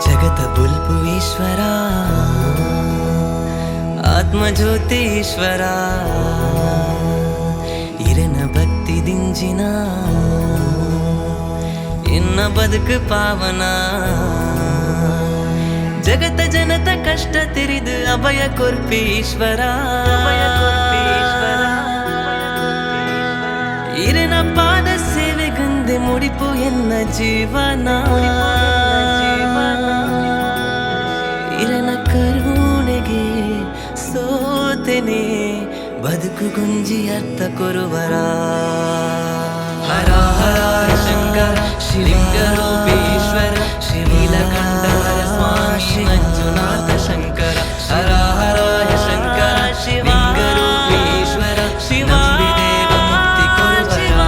ಜಗತ ಬುಲ್ಪು ಈಶ್ವರ ಆತ್ಮಜ್ಯೋತಿ ಈಶ್ವರ ಇರನ ಭಕ್ತಿ ದಿಂಜಿನ ಇನ್ನ ಬದುಕು ಪಾವನ ಜಗತ ಜನತ ಕಷ್ಟ ತಿರಿದು ಅಭಯ ಕೊರ್ಪಿ ಈಶ್ವರ ಇರನ ಪಾದ ಸೇವೆ ಗಂದೆ ಮುಡಿಪು ಎನ್ನ ಜೀವನ ಇರನ ಕರುಣೆಗೆ ಸೋತೆನೆ ಬದುಕು ಗುಂಜಿ ಅರ್ಥ ಕೊರುವರ ಹರ ಹರ ಶಂಕರ ಶಿವಲಿಂಗ ರೂಪೇಶ್ವರ ಶ್ರೀಲಕಂಠರ ಸ್ವಾಮಿ ಮಂಜುನಾಥ ಶಂಕರ ಹರ ಹರ ಶಂಕರ ಶಿವಲಿಂಗ ರೂಪೇಶ್ವರ ಶಿವ ಮುಕ್ತಿ ಕೊರುವರ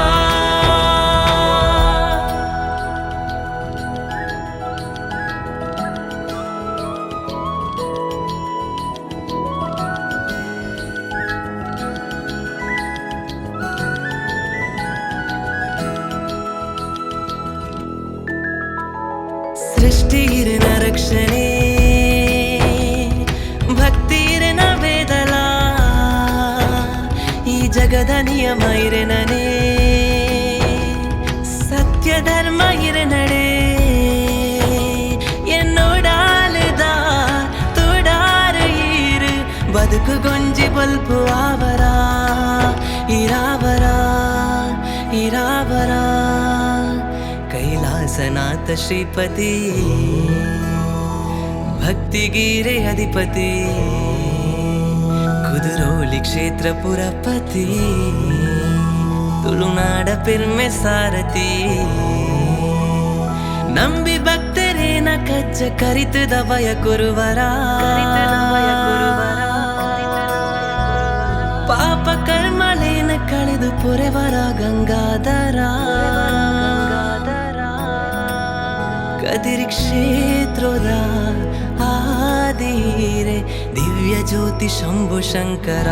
ಸೃಷ್ಟಿಯಿರನ ರಕ್ಷಣೆ ಭಕ್ತಿಯಿರನ ವೇದಲ ಈ ಜಗದ ನಿಯಮ ಇರನನೆ ಸತ್ಯ ಧರ್ಮ ಇರನಡೆ ಎನ್ನೋಡಾಲದ ತೋಡಾರ ಈರು ಬದುಕು ಗೊಂಜಿ ಬಲ್ಪು ಆವರ ಇರಾವರ ಇರಾವರ ಕೈಲಾಸನಾಥ ಶ್ರೀಪತಿ ಭಕ್ತಿಗೀರೆ ಅಧಿಪತಿ ಕುದುರೋಲಿ ಕ್ಷೇತ್ರ ಪುರಪತಿ ತುಳುನಾಡ ಪೆರ್ಮೆ ಸಾರಥಿ ನಂಬಿ ಭಕ್ತರೇನ ಕಜ್ಜ ಕರಿತದ ಭಯ ಕೊರುವರ ಪಾಪ ಕರ್ಮಲೇನ ಕಳೆದು ಪೊರೆವರ ಗಂಗಾಧರ ಕದಿರಿ ಕ್ಷೇತ್ರದ ಆದಿರೆ ದಿವ್ಯ ಜ್ಯೋತಿ ಶಂಭು ಶಂಕರ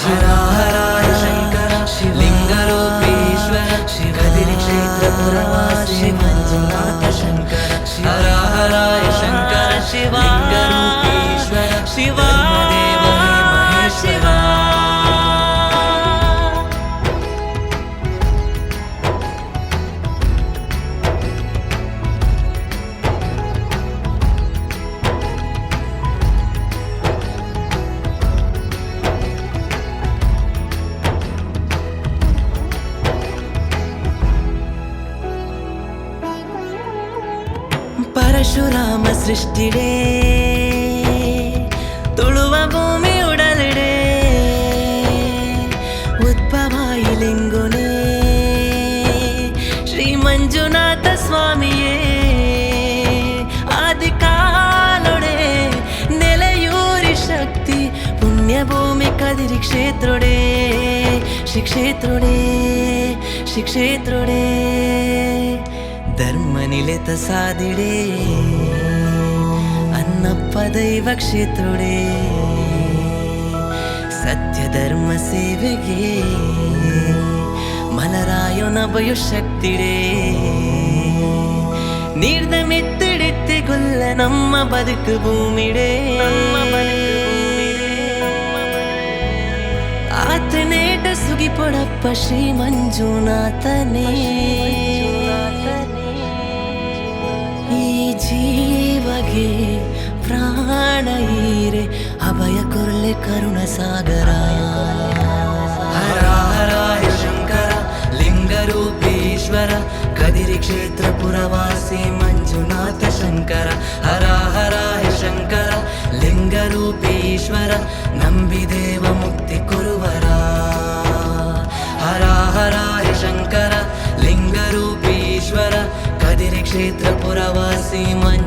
ಹರ ಹರ ಶಂಕರ ಶಿವಲಿಂಗ ರೂಪೇಶ್ವರ ಕದಿರಿ ಕ್ಷೇತ್ರ ಪುರವಾಸಿ ಮಂಜುನಾಥ ಶಂಕರ ಹರ ಹರ ಶಂಕರ ಶಿವಲಿಂಗ ರೂಪೇಶ್ವರ ಶಿವ ಮಹೇಶ್ವರ ಪರಶುರಾಮ ಸೃಷ್ಟಿಡೇ ತುಳುವ ಭೂಮಿ ಉಡಲಿಡೆ ಉದ್ಭವಾಯಿ ಲಿಂಗುನೇ ಶ್ರೀ ಮಂಜುನಾಥ ಸ್ವಾಮಿಯೇ ಆದಿಕಾಲೊಡೆ ನೆಲೆಯೂರಿ ಶಕ್ತಿ ಪುಣ್ಯ ಭೂಮಿ ಕದಿರಿ ಕ್ಷೇತ್ರೊಡೆ ಶ್ರೀ ಕ್ಷೇತ್ರೊಡೆ ಶ್ರೀ ಕ್ಷೇತ್ರೊಡೆ ಧರ್ಮ ನಿಲೆತ ಸಾದಿಡೆ ಅನ್ನಪ್ಪ ದೈವ ಕ್ಷೇತ್ರೊಡೆ ಸತ್ಯ ಧರ್ಮ ಸೇವೆಗೆ ಮಲರಾಯೋನ ಬಯೋ ಶಕ್ತಿಡೆ ನೀರ್ದ ಮೆತ್ತಿಡೆತ್ತೆಗೊಲ್ಲ ನಮ್ಮ ಬದುಕು ಭೂಮಿಡೆ ಆತನೇಟ ಸುಗಿ ಪೊಡಪ್ಪ ಶ್ರೀ ಮಂಜುನಾಥನೇ ಈ ಜೀವಗೆ ಪ್ರಾಣ ಈರೆ ಅಭಯ ಕೊರ್ಲೆ ಕರುಣ ಸಾಗರ ಹರ ಹರ ಶಂಕರ ಲಿಂಗ ರೂಪೇಶ್ವರ ಕದಿರಿ ಕ್ಷೇತ್ರ ಪುರವಾಸಿ ಮಂಜುನಾಥ ಶಂಕರ ಹರ ಹರ ಶಂಕರ ಲಿಂಗ ರೂಪೇಶ್ವರ ನಂಬಿದೇವ ಮುಕ್ತಿ ಕೊರುವರ ಹರ ಹರ ಶಂಕರ ಲಿಂಗ ರೂಪೇಶ್ವರ ಕದಿರಿ ಕ್ಷೇತ್ರ ಪುರವಾಸಿ ಮಂಜು